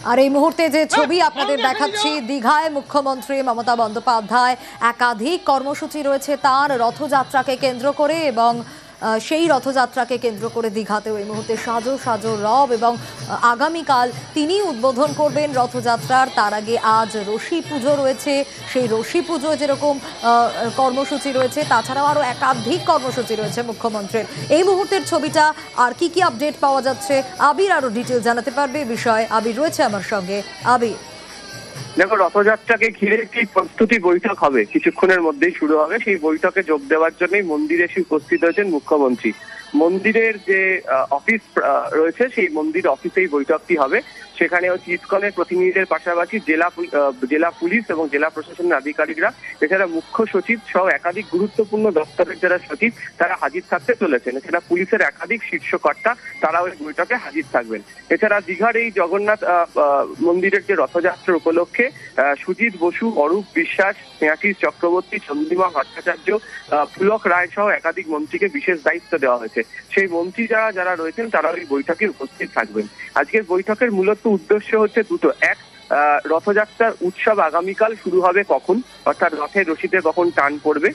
আর এই মুহূর্তে যে ছবি আপনাদের দেখাচ্ছি, দীঘায় মুখ্যমন্ত্রী মমতা বন্দ্যোপাধ্যায় একাধিক কর্মসূচি রয়েছে তার রথযাত্রাকে কেন্দ্র করে, এবং সেই রথযাত্রাকে কেন্দ্র করে দীঘাতেও এই মুহূর্তে সাজো সাজো রব, এবং আগামীকাল তিনি উদ্বোধন করবেন রথযাত্রার। তার আগে আজ রশি পুজো রয়েছে, সেই রশি পুজো যেরকম কর্মসূচি রয়েছে, তাছাড়াও আরও একাধিক কর্মসূচি রয়েছে মুখ্যমন্ত্রীর। এই মুহূর্তের ছবিটা আর কি কি আপডেট পাওয়া যাচ্ছে, আবির আরও ডিটেল জানাতে পারবে বিষয়। আবির রয়েছে আমার সঙ্গে। আবির, দেখো, রথযাত্রাকে ঘিরে একটি প্রস্তুতি বৈঠক হবে, কিছুক্ষণের মধ্যেই শুরু হবে। সেই বৈঠকে যোগ দেওয়ার জন্যই মন্দিরে এসে উপস্থিত হয়েছেন মুখ্যমন্ত্রী। মন্দিরের যে অফিস রয়েছে, সেই মন্দির অফিসেই বৈঠকটি হবে। সেখানে ইসকনের প্রতিনিধিদের পাশাপাশি জেলা পুলিশ এবং জেলা প্রশাসনের আধিকারিকরা, এছাড়া মুখ্য সচিব সহ একাধিক গুরুত্বপূর্ণ দপ্তরের যারা সচিব, তারা হাজির থাকতে চলেছেন। এছাড়া পুলিশের একাধিক শীর্ষকর্তা তারাও এই বৈঠকে হাজির থাকবেন। এছাড়া দীঘার এই জগন্নাথ মন্দিরের যে রথযাত্রা উপলক্ষে সুজিত বসু, অরূপ বিশ্বাস, স্নেহাশিস চক্রবর্তী, চন্দ্রিমা ভট্টাচার্য, পুলক রায় সহ একাধিক মন্ত্রীকে বিশেষ দায়িত্ব দেওয়া হয়েছে। সেই মন্ত্রী যারা রয়েছেন তারা এই বৈঠকে উপস্থিত থাকবেন। আজকের বৈঠকের মূলত উদ্দেশ্য হচ্ছে দুটো। এক, রথযাত্রার উৎসব আগামীকাল শুরু হবে কখন, অর্থাৎ রথের রশিতে কখন টান পড়বে।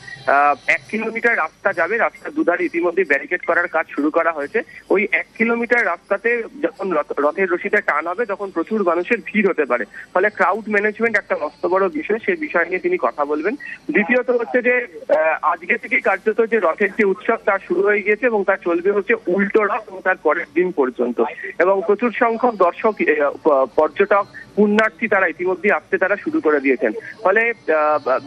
1 কিলোমিটার রাস্তা যাবে, রাস্তার দুধারে ইতিমধ্যে ব্যারিকেড করার কাজ শুরু করা হয়েছে। ওই 1 কিলোমিটার রাস্তাতে যখন রথের রশিতে টান হবে তখন প্রচুর মানুষের ভিড় হতে পারে, ফলে ক্রাউড ম্যানেজমেন্ট একটা মস্ত বড় বিষয়, সেই বিষয় নিয়ে তিনি কথা বলবেন। দ্বিতীয়ত হচ্ছে যে আজকে থেকে কার্যত যে রথের যে উৎসব তা শুরু হয়ে গিয়েছে এবং তা চলবে হচ্ছে উল্টো রথ এবং তার পরের দিন পর্যন্ত। এবং প্রচুর সংখ্যক দর্শক, পর্যটক, পুণ্যার্থী তারা ইতিমধ্যে আসতে তারা শুরু করে দিয়েছেন। ফলে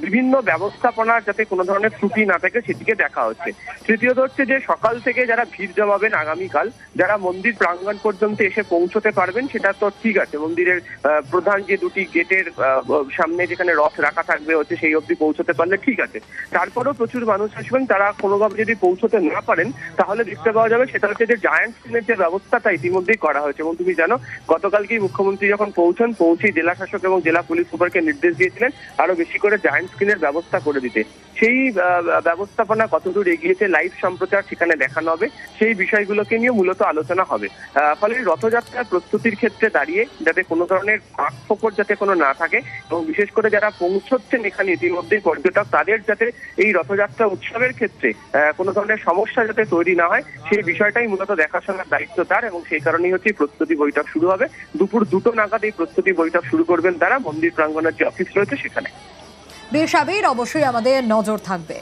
বিভিন্ন ব্যবস্থাপনার যাতে কোনো ধরনের ত্রুটি না থাকে সেদিকে দেখা হচ্ছে। তৃতীয়ত হচ্ছে যে সকাল থেকে যারা ভিড় জমাবেন আগামীকাল, যারা মন্দির প্রাঙ্গণ পর্যন্ত এসে পৌঁছতে পারবেন সেটা তো ঠিক আছে, মন্দিরের প্রধান যে দুটি গেটের সামনে যেখানে রথ রাখা থাকবে হচ্ছে সেই অবধি পৌঁছতে পারলে ঠিক আছে। তারপরেও প্রচুর মানুষ আসবেন, তারা কোনোভাবে যদি পৌঁছতে না পারেন তাহলে দেখতে পাওয়া যাবে সেটা হচ্ছে যে জায়ান্ট স্ক্রিনের যে ব্যবস্থাটা ইতিমধ্যেই করা হয়েছে। এবং তুমি জানো, গতকালকেই মুখ্যমন্ত্রী যখন পৌঁছেই জেলা শাসক এবং জেলা পুলিশ সুপারকে নির্দেশ দিয়েছিলেন আরো বেশি করে জায়ান্ট স্ক্রিনের ব্যবস্থা করে দিতে। সেই ব্যবস্থাপনা কতদূর এগিয়েছে, লাইভ সম্প্রচার সেখানে দেখানো হবে, সেই বিষয়গুলোকে নিয়ে মূলত আলোচনা হবে। ফলে রথযাত্রার প্রস্তুতির ক্ষেত্রে দাঁড়িয়ে যাতে কোনো ধরনের ফাঁক যাতে কোনো না থাকে, এবং বিশেষ করে যারা পৌঁছচ্ছেন এখানে ইতিমধ্যেই পর্যটক, তাদের যাতে এই রথযাত্রা উৎসবের ক্ষেত্রে কোনো ধরনের সমস্যা যাতে তৈরি না হয়, সেই বিষয়টাই মূলত দেখাশোনার দায়িত্ব তার। এবং সেই কারণেই হচ্ছে প্রস্তুতি বৈঠক শুরু হবে। দুপুর 2টো নাগাদ এই প্রস্তুতি বৈঠক শুরু করবেন তারা, মন্দির প্রাঙ্গণের যে অফিস রয়েছে সেখানে। বেশ আবির, অবশ্যই আমাদের নজর থাকবে।